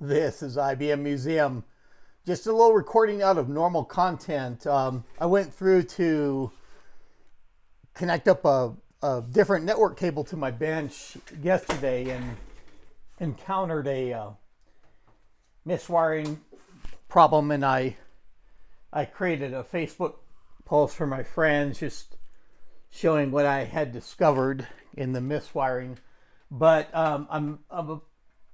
This is IBM Museum. Just a little recording out of normal content. I went through to connect up a different network cable to my bench yesterday and encountered a miswiring problem, and I created a Facebook post for my friends just showing what I had discovered in the miswiring. But I'm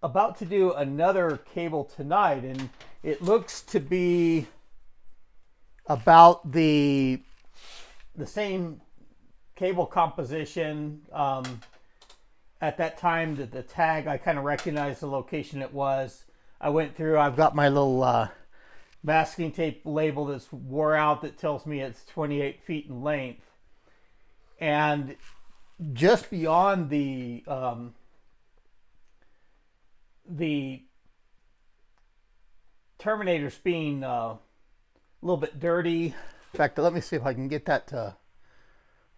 about to do another cable tonight, and it looks to be about the same cable composition. At that time, the tag, I kind of recognized the location it was. I went through, I've got my little masking tape label that's wore out that tells me it's 28 feet in length. And just beyond the terminators being a little bit dirty. In fact, let me see if I can get that to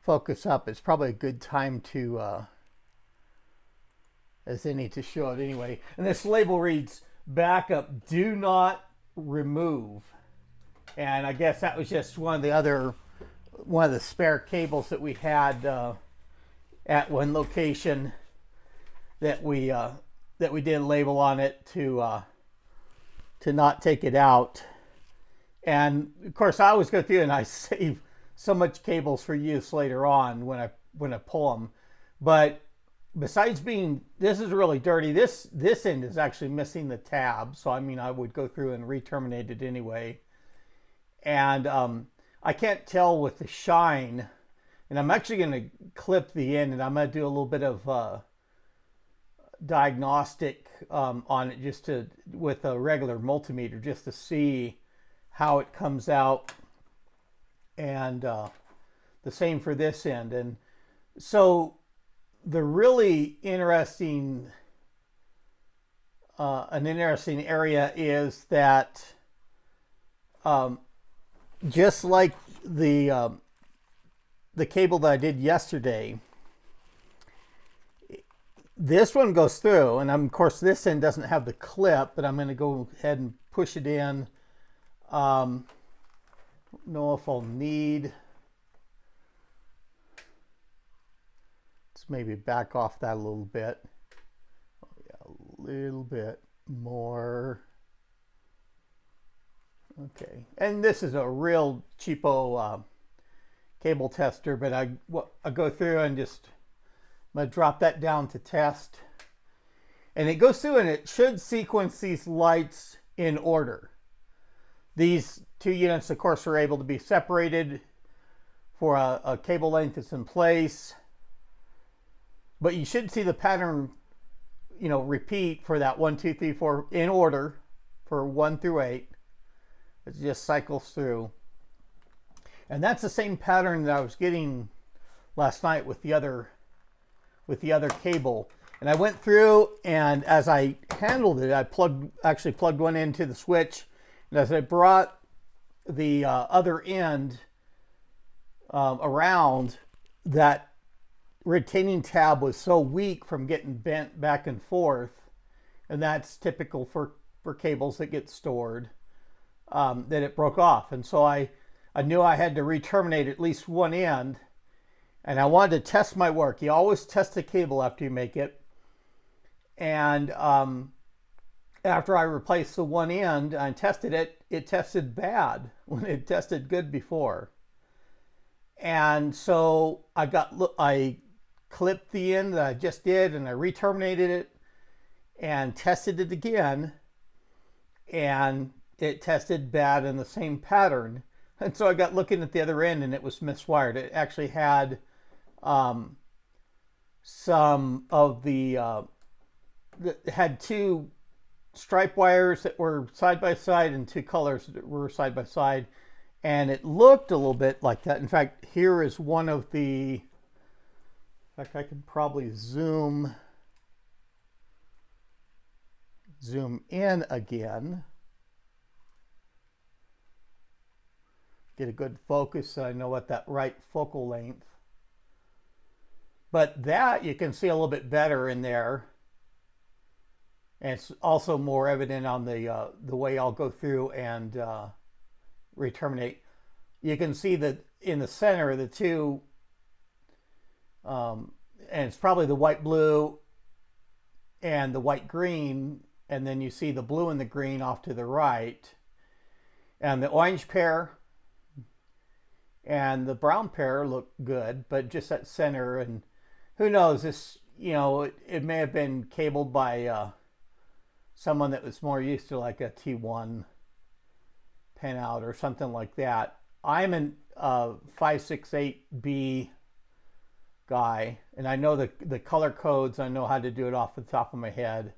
focus up. It's probably a good time to as any to show it anyway. And this label reads, "Backup, do not remove." And I guess that was just one of the spare cables that we had at one location that we did a label on it to not take it out. And of course, I always go through and I save so much cables for use later on when I pull them. But besides being, this is really dirty. This end is actually missing the tab. So I mean, I would go through and re-terminate it anyway. And I can't tell with the shine. And I'm actually going to clip the end, and I'm going to do a little bit of diagnostic on it just to with a regular multimeter just to see how it comes out, and the same for this end. And so the really interesting an interesting area is that just like the cable that I did yesterday, this one goes through, and of course this end doesn't have the clip, but I'm going to go ahead and push it in. Don't know if I'll need, let's maybe back off that a little bit. Oh, yeah, a little bit more. Okay, and this is a real cheapo cable tester, but I go through and just, I'm going to drop that down to test. And it goes through and it should sequence these lights in order. These two units, of course, are able to be separated for a cable length that's in place. But you should see the pattern, repeat for that 1, 2, 3, 4 in order for 1 through 8. It just cycles through. And that's the same pattern that I was getting last night with the other cable. And I went through, and as I handled it, I actually plugged one into the switch, and as I brought the other end around, that retaining tab was so weak from getting bent back and forth, and that's typical for cables that get stored, that it broke off. And so I knew I had to re-terminate at least one end. And I wanted to test my work. You always test the cable after you make it. And after I replaced the one end, I tested it. It tested bad when it tested good before. And so I clipped the end that I just did, and I re-terminated it and tested it again. And it tested bad in the same pattern. And so I got looking at the other end, and it was miswired. It actually had some of had two stripe wires that were side by side and two colors that were side by side, and it looked a little bit like that. In fact, here is one of the, in fact, I could probably zoom in again, get a good focus so I know what that right focal length. But that you can see a little bit better in there. And it's also more evident on the way I'll go through and re-terminate. You can see that in the center, the two, and it's probably the white blue and the white green, and then you see the blue and the green off to the right, and the orange pair and the brown pair look good, but just that center, and who knows, this, it may have been cabled by someone that was more used to like a T1 pinout or something like that. I'm an 568B guy, and I know the color codes. I know how to do it off the top of my head.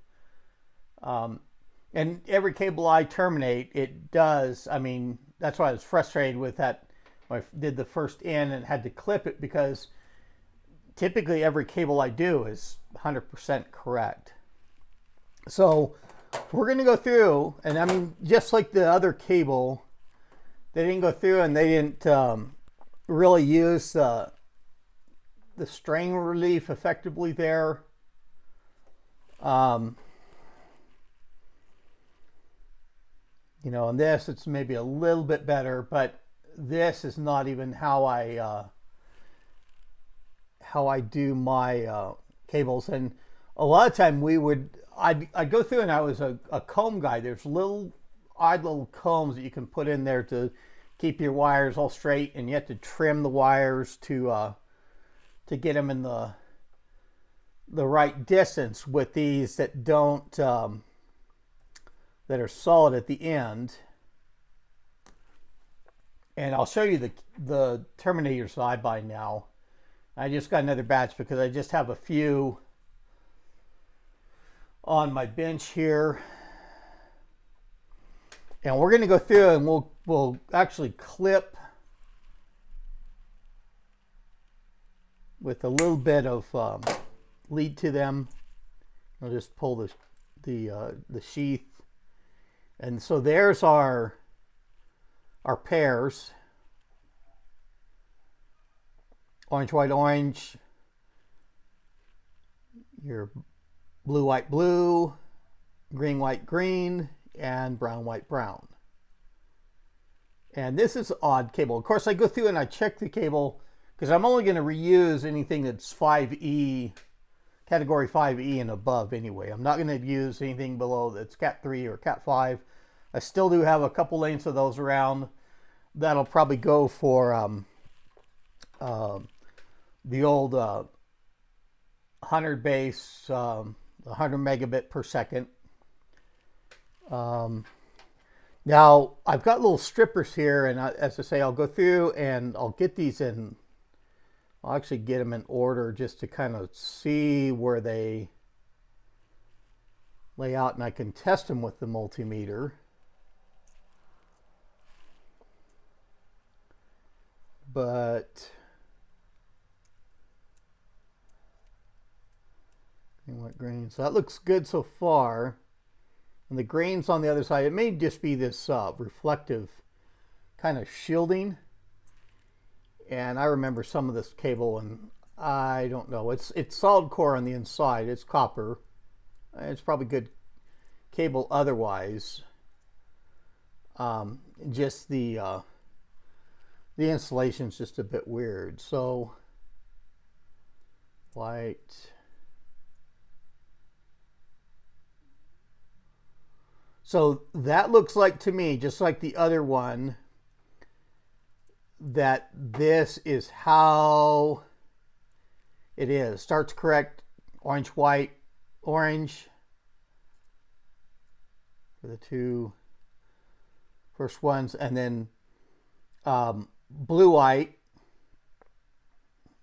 And every cable I terminate, it does. I mean, that's why I was frustrated with that. I did the first in and had to clip it, because typically every cable I do is 100% correct. So we're going to go through, and I mean, just like the other cable, they didn't go through and they didn't really use the strain relief effectively there. On this, it's maybe a little bit better, but this is not even how I do my cables. And a lot of time I'd go through, and I was a comb guy. There's odd little combs that you can put in there to keep your wires all straight, and you have to trim the wires to get them in the right distance with these that don't that are solid at the end. And I'll show you the terminators that I buy now. I just got another batch because I just have a few on my bench here. And we're going to go through and we'll actually clip with a little bit of lead to them. I'll just pull the sheath. And so there's our pairs. Orange, white, orange. Your blue, white, blue. Green, white, green. And brown, white, brown. And this is odd cable. Of course, I go through and I check the cable, because I'm only going to reuse anything that's 5E, category 5E and above anyway. I'm not going to use anything below that's Cat 3 or Cat 5. I still do have a couple lengths of those around. That'll probably go for the old 100 base, 100 megabit per second. Now, I've got little strippers here, and as I say, I'll go through and I'll get these in. I'll actually get them in order just to kind of see where they lay out, and I can test them with the multimeter. But green, white, green. So that looks good so far. And the grains on the other side, it may just be this reflective kind of shielding. And I remember some of this cable, and I don't know. It's solid core on the inside. It's copper. It's probably good cable otherwise. Just the installation's just a bit weird. So white. So that looks like to me, just like the other one, that this is how it is. Starts correct, orange, white, orange for the two first ones, and then blue, white,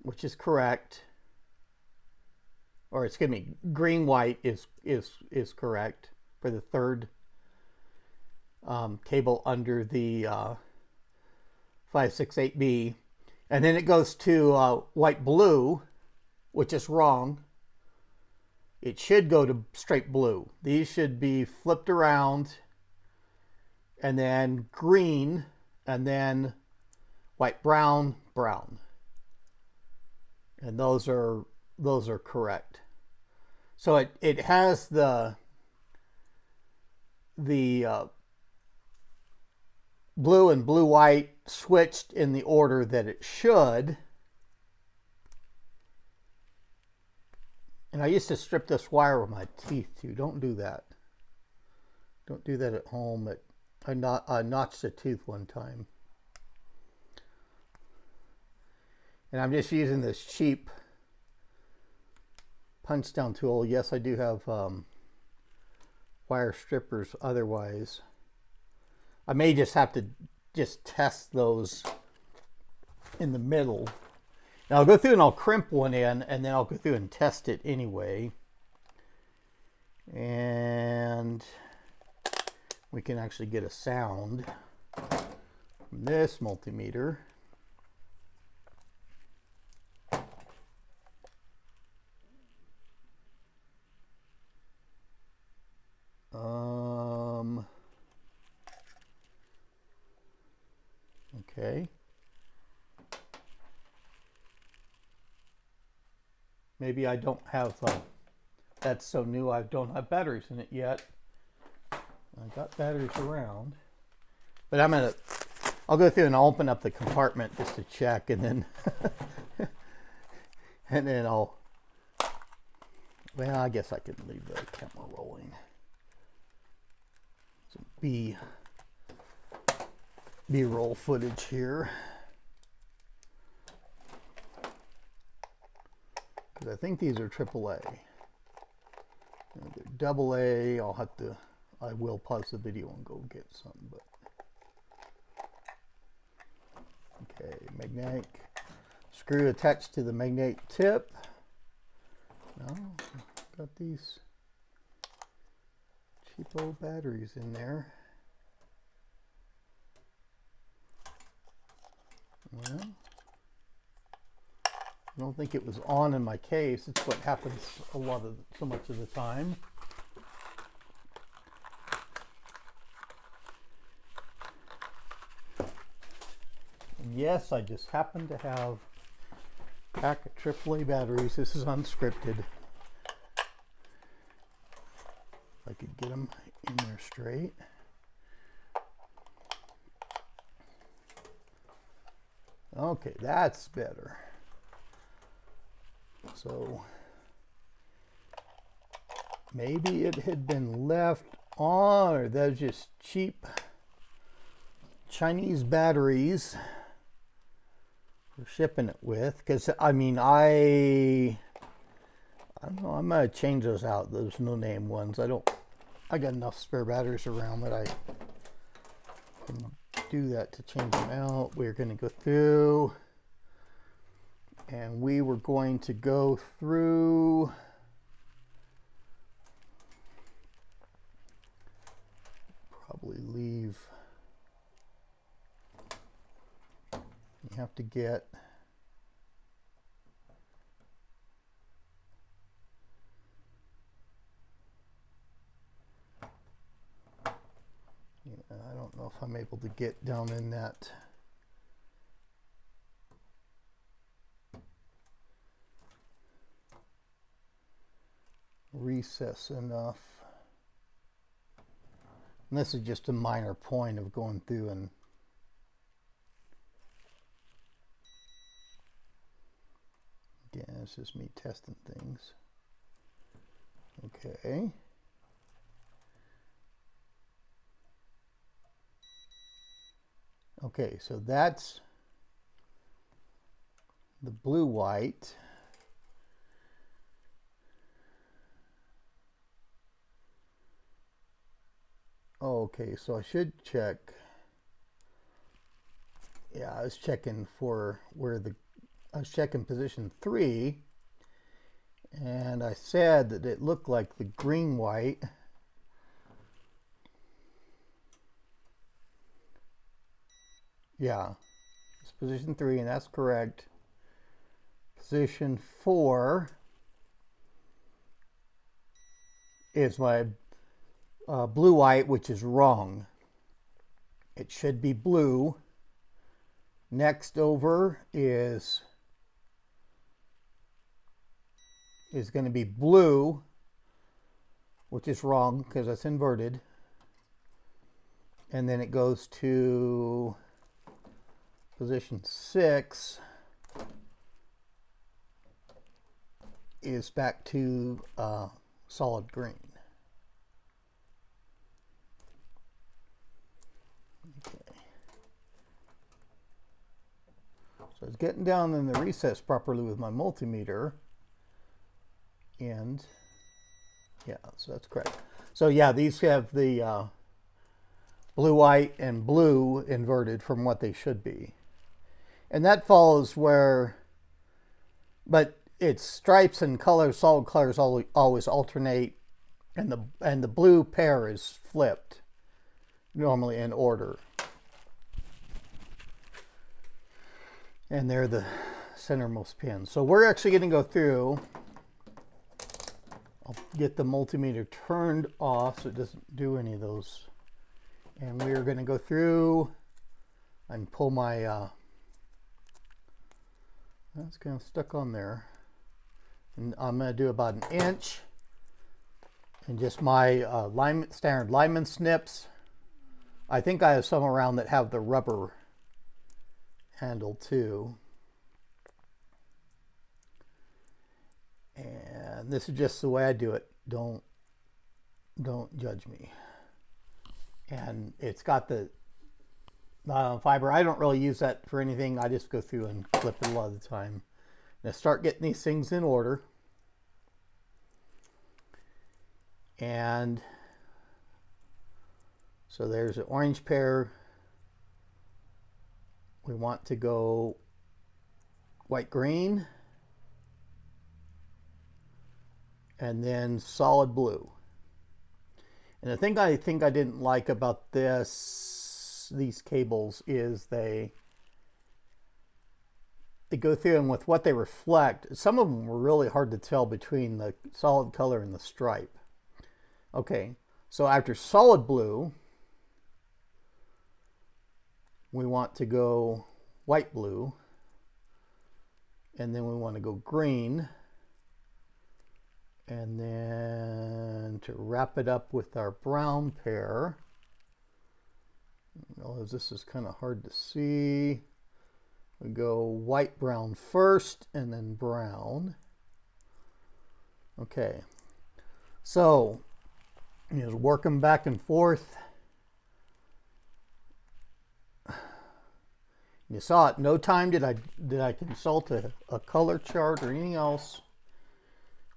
which is correct, or excuse me, green, white is correct for the third cable under the 568B, and then it goes to white blue, which is wrong. It should go to straight blue. These should be flipped around, and then green, and then white, brown, brown, and those are correct. So it has the the blue and blue-white switched in the order that it should. And I used to strip this wire with my teeth too. Don't do that. Don't do that at home. I notched a tooth one time. And I'm just using this cheap punch down tool. Yes, I do have wire strippers otherwise. I may just have to test those in the middle. Now I'll go through and I'll crimp one in, and then I'll go through and test it anyway. And we can actually get a sound from this multimeter. Okay. Maybe I don't have, that's so new I don't have batteries in it yet. I got batteries around. But I'll go through and I'll open up the compartment just to check, and then, and then well, I guess I could leave the camera rolling. Some B-roll footage here. Because I think these are AAA. If they're AA, I will pause the video and go get some. But okay, magnetic screw attached to the magnetic tip. No, got these cheapo batteries in there. Well, I don't think it was on in my case. It's what happens so much of the time. And yes, I just happen to have a pack of AAA batteries. This is unscripted. If I could get them in there straight. Okay, that's better. So maybe it had been left on, or those just cheap Chinese batteries for shipping it with. Because I mean, I don't know. I'm gonna change those out. Those no-name ones. I got enough spare batteries around that I can do that to change them out. We're going to go through, and we were going to go through probably leave. You have to get I don't know if I'm able to get down in that recess enough. And this is just a minor point of going through and again, it's just me testing things. Okay. Okay, so that's the blue-white. Okay, so I should check. Yeah, I was checking for I was checking position 3, and I said that it looked like the green-white. Yeah, it's position 3, and that's correct. Position 4 is my blue-white, which is wrong. It should be blue. Next over is going to be blue, which is wrong because it's inverted. and then it goes to position 6 is back to solid green. Okay. So it's getting down in the recess properly with my multimeter, and yeah, so that's correct. So yeah, these have the blue, white, and blue inverted from what they should be. And that follows where, but it's stripes and colors, solid colors always alternate, and the blue pair is flipped, normally in order. And they're the centermost pins. So we're actually going to go through. I'll get the multimeter turned off so it doesn't do any of those. And we're going to go through and pull my, that's kind of stuck on there. And I'm going to do about 1 inch. And just my standard lineman snips. I think I have some around that have the rubber handle too. And this is just the way I do it. Don't judge me. And it's got the nylon fiber. I don't really use that for anything. I just go through and clip it a lot of the time. Now start getting these things in order. And so there's an orange pair. We want to go white green, and then solid blue. And the thing I think I didn't like about these cables is they go through, and with what they reflect, some of them were really hard to tell between the solid color and the stripe. Okay, so after solid blue, we want to go white blue, and then we want to go green, and then to wrap it up with our brown pair. This is kind of hard to see. We go white, brown first, and then brown. Okay, so just work them back and forth. You saw it. No time did I consult a color chart or anything else.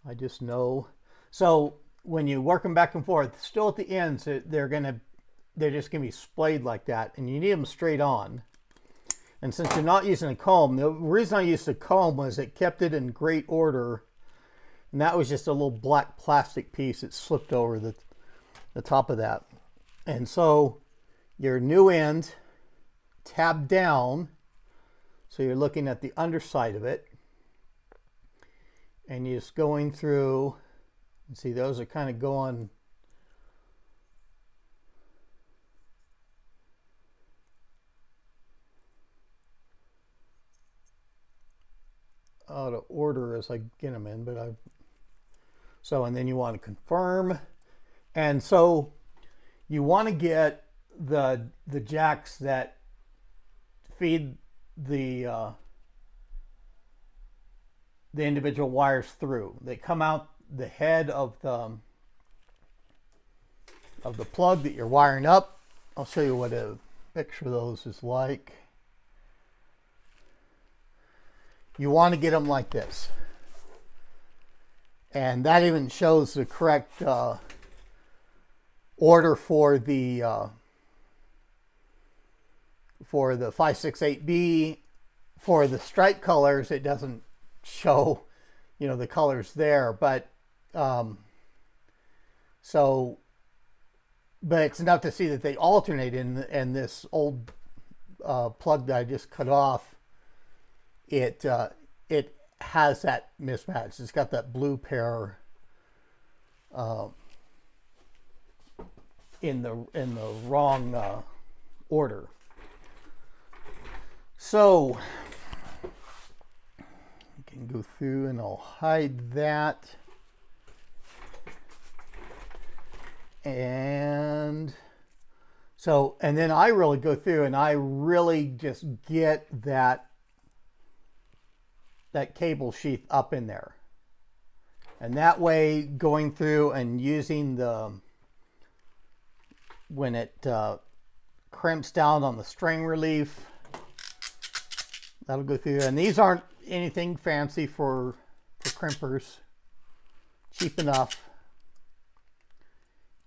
I just know. So when you work them back and forth, still at the ends, they're just gonna be splayed like that, and you need them straight on. And since you're not using a comb, the reason I used a comb was it kept it in great order, and that was just a little black plastic piece that slipped over the top of that. And so your new end, tab down, so you're looking at the underside of it, and you're just going through, and see those are kind of going out of order as I get them in, but and then you want to confirm, and so you want to get the jacks that feed the individual wires through. They come out the head of the plug that you're wiring up. I'll show you what a picture of those is like. You want to get them like this, and that even shows the correct order for the 568B. For the stripe colors, it doesn't show, the colors there, but but it's enough to see that they alternate in this old plug that I just cut off. It has that mismatch. It's got that blue pair in the wrong order. So you can go through, and I'll hide that. And So, and then I really go through and I really just get that cable sheath up in there. And that way, going through and using when it crimps down on the string relief, that'll go through. And these aren't anything fancy for crimpers, cheap enough.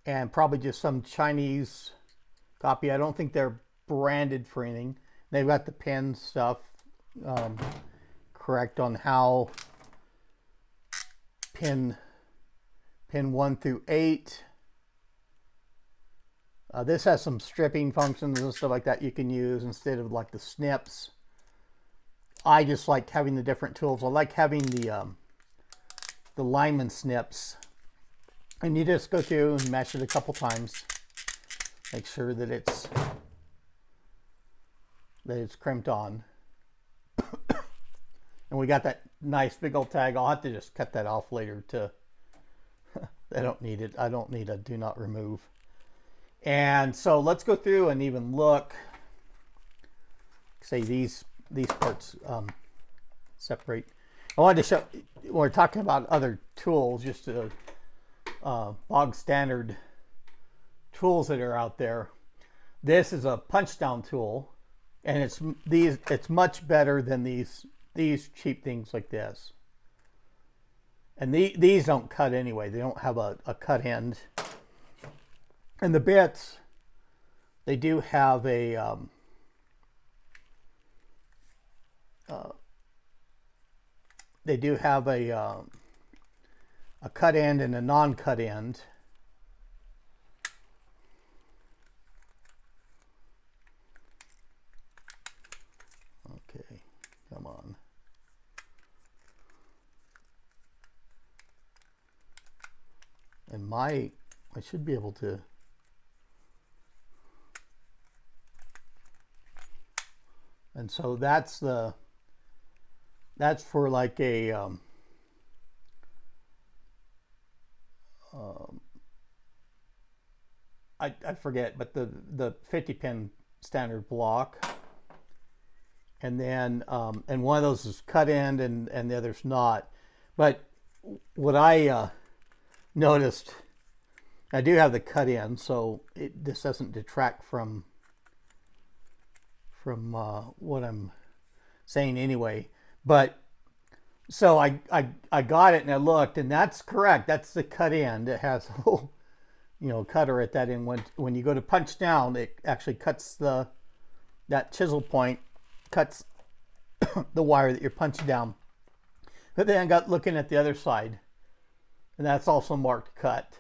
And probably just some Chinese copy. I don't think they're branded for anything. They've got the pin stuff correct on how pin 1 through 8. This has some stripping functions and stuff like that you can use instead of like the snips. I just like having the different tools. I like having the lineman snips. And you just go through and mesh it a couple times. Make sure that it's crimped on. And we got that nice big old tag. I'll have to just cut that off later to I don't need it. I don't need a do not remove. And so let's go through and even look. Say these parts separate. I wanted to show, when we're talking about other tools, just to bog standard tools that are out there. This is a punch down tool, and it's much better than these cheap things like this. And these don't cut anyway. They don't have a cut end. And the bits, they do have a cut end and a non-cut end. Okay, come on. And I should be able to. And so that's for like a I forget, but the 50 pin standard block, and then and one of those is cut end and the other's not. But what I noticed, I do have the cut end, so this doesn't detract from what I'm saying anyway. But so I got it and I looked, and that's correct. That's the cut end. It has a little, cutter at that end. When you go to punch down, it actually cuts that chisel point, cuts the wire that you're punching down. But then I got looking at the other side, and that's also marked cut.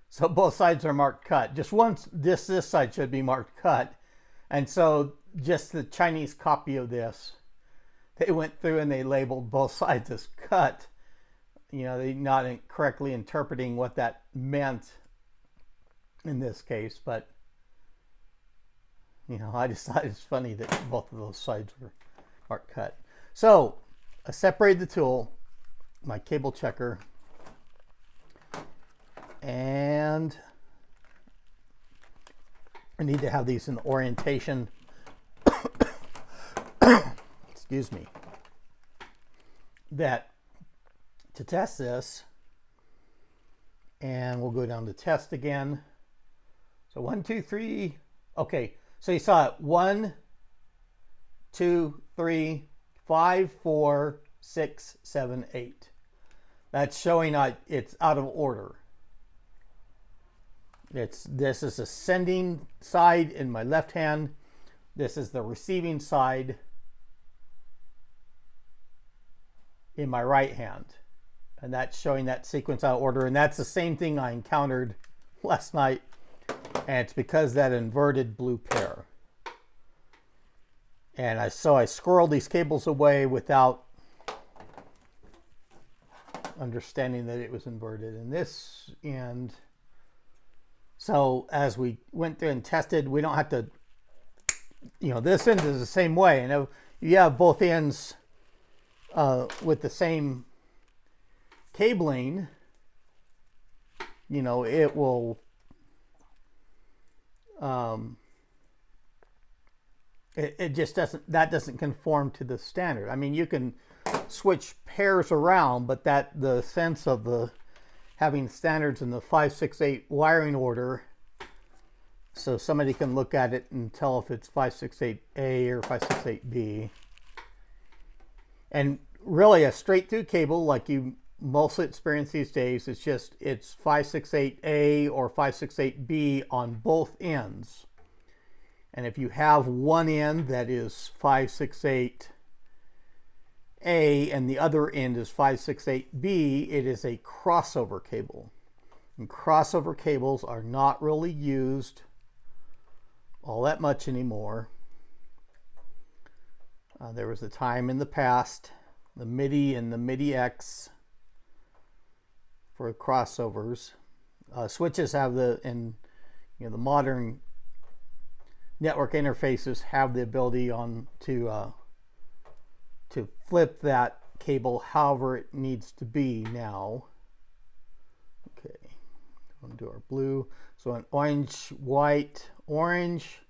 So both sides are marked cut. Just once, this side should be marked cut. And so just the Chinese copy of this, they went through and they labeled both sides as cut. They're not correctly interpreting what that meant in this case, but I just thought it's funny that both of those sides were marked cut. So I separated the tool, my cable checker, and I need to have these in the orientation. Excuse me. That to test this, and we'll go down to test again. So 1, 2, 3. Okay, so you saw it 1, 2, 3, 5, 4, 6, 7, 8. That's showing it's out of order. This is the sending side in my left hand. This is the receiving side in my right hand. And that's showing that sequence out of order. And that's the same thing I encountered last night. And it's because that inverted blue pair. And so I squirreled these cables away without understanding that it was inverted. And this end. So as we went through and tested, we don't have to, this end is the same way. And if you have both ends with the same cabling, it will um, it just doesn't conform to the standard. I mean, you can switch pairs around, but the sense of the having standards in the 568 wiring order, so somebody can look at it and tell if it's 568A or 568B. And really a straight through cable, like you mostly experience these days, it's 568A or 568B on both ends. And if you have one end that is 568A and the other end is 568B, it is a crossover cable. And crossover cables are not really used all that much anymore. There was a time in the past, the MIDI and the MIDI-X for crossovers. Switches have the modern network interfaces have the ability to flip that cable however it needs to be now. Okay, we're going to do our blue. So an orange, white, orange,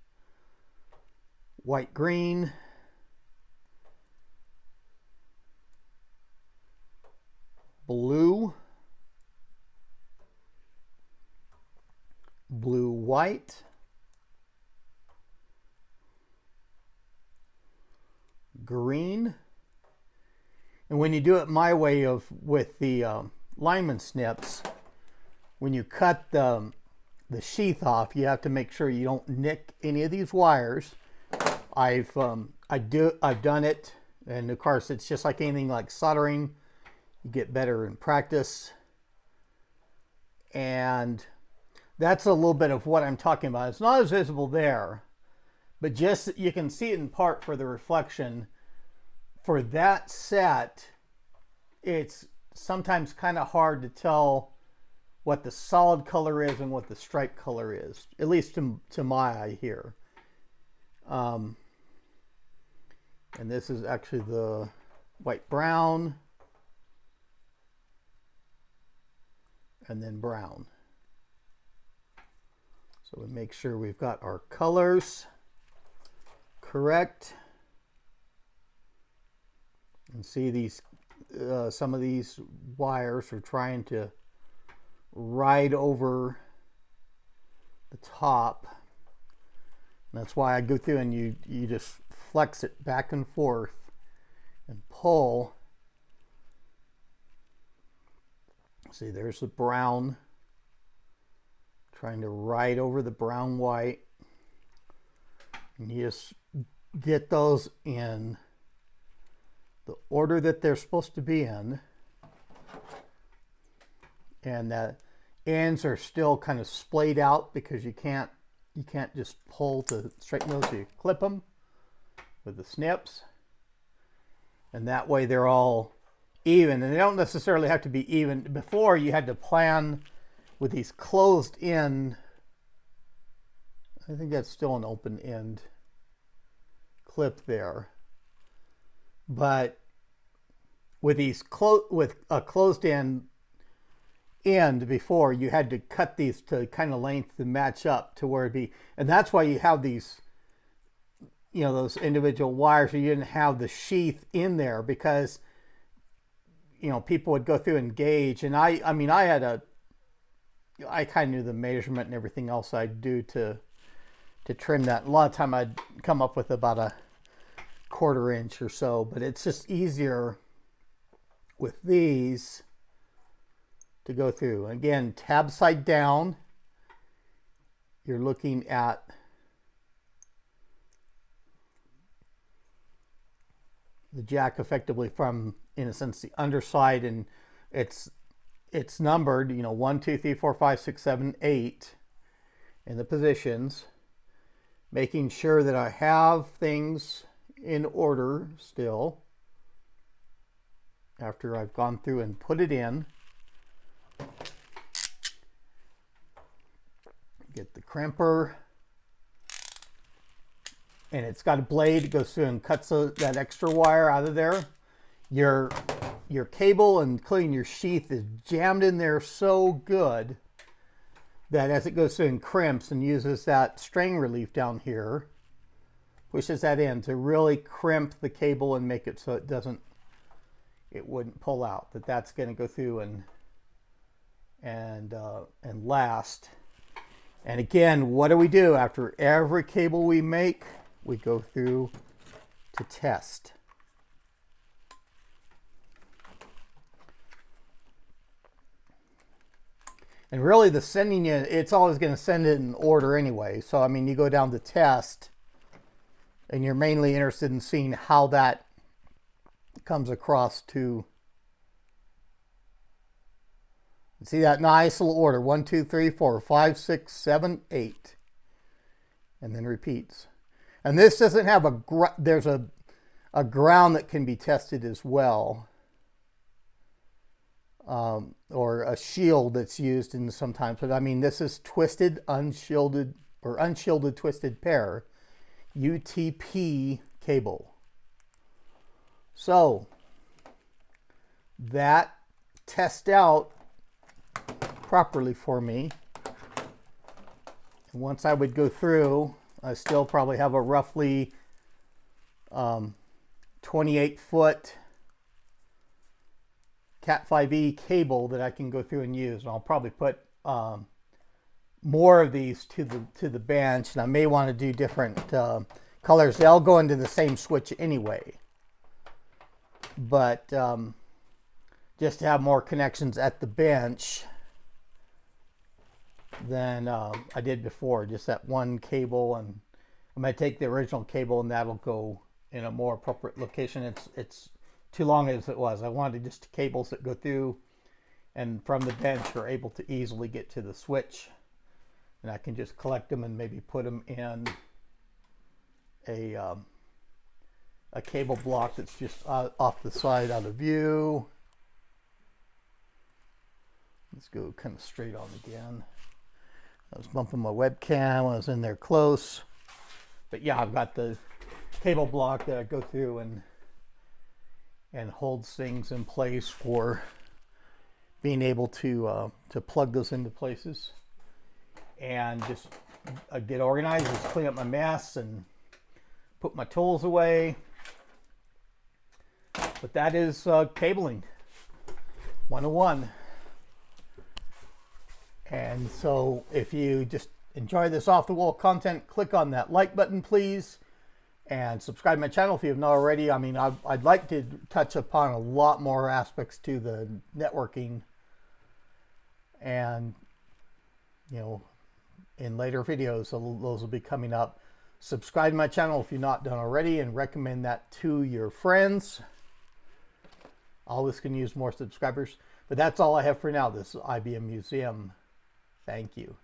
white, green, blue, blue, white, green. And when you do it my way with the lineman snips, when you cut the sheath off, you have to make sure you don't nick any of these wires. I've done it, and of course it's just like anything like soldering. You get better in practice, and that's a little bit of what I'm talking about. It's not as visible there, but just you can see it in part for the reflection. For that set, it's sometimes kind of hard to tell what the solid color is and what the stripe color is, at least to my eye here. And this is actually the white brown, and then brown. So we make sure we've got our colors correct. And see these, some of these wires are trying to ride over the top. And that's why I go through and you just flex it back and forth and pull. See, there's the brown, trying to ride over the brown white. And you just get those in the order that they're supposed to be in. And the ends are still kind of splayed out because you can't just pull to straighten those. You clip them with the snips. And that way they're all even, and they don't necessarily have to be even. Before, you had to plan with these closed in. I think that's still an open end clip there, but with these with a closed end before, you had to cut these to kind of length to match up to where it'd be, and that's why you have these, those individual wires. So you didn't have the sheath in there because people would go through and gauge, and I kind of knew the measurement and everything else I'd do to trim that. A lot of time I'd come up with about a 1/4 inch or so, but it's just easier with these to go through. Again, tab side down, you're looking at the jack effectively from, in a sense, the underside, and it's numbered, 1, 2, 3, 4, 5, 6, 7, 8 in the positions, making sure that I have things in order still after I've gone through and put it in. Get the crimper, and it's got a blade. It goes through and cuts that extra wire out of there. Your cable, including your sheath, is jammed in there so good that as it goes through and crimps and uses that strain relief down here, pushes that in to really crimp the cable and make it so it wouldn't pull out. That's going to go through and last. And again, what do? After every cable we make, we go through to test. And really the sending it, it's always going to send it in order anyway. So, I mean, you go down to test and you're mainly interested in seeing how that comes across to see that nice little order. 1, 2, 3, 4, 5, 6, 7, 8. And then repeats. And this doesn't have there's a ground that can be tested as well. Or a shield that's used in sometimes, but I mean, this is twisted, unshielded, or unshielded twisted pair, UTP cable. So that tests out properly for me. And once I would go through, I still probably have a roughly 28-foot Cat 5e cable that I can go through and use. And I'll probably put more of these to the bench, and I may want to do different colors. They'll go into the same switch anyway, but just to have more connections at the bench than I did before. Just that one cable, and I'm going to take the original cable and that'll go in a more appropriate location. It's too long as it was. I wanted just cables that go through and from the bench are able to easily get to the switch, and I can just collect them and maybe put them in a cable block that's just off the side out of view. Let's go kind of straight on again. I was bumping my webcam when I was in there close, but yeah, I've got the cable block that I go through and holds things in place for being able to plug those into places and just get organized, just clean up my mess and put my tools away. But that is cabling 101. And so if you just enjoy this off-the-wall content, click on that like button, please. And subscribe to my channel if you have not already. I mean, I'd like to touch upon a lot more aspects to the networking. And, you know, in later videos, those will be coming up. Subscribe to my channel if you've not done already, and recommend that to your friends. Always can use more subscribers. But that's all I have for now. This is IBM Museum. Thank you.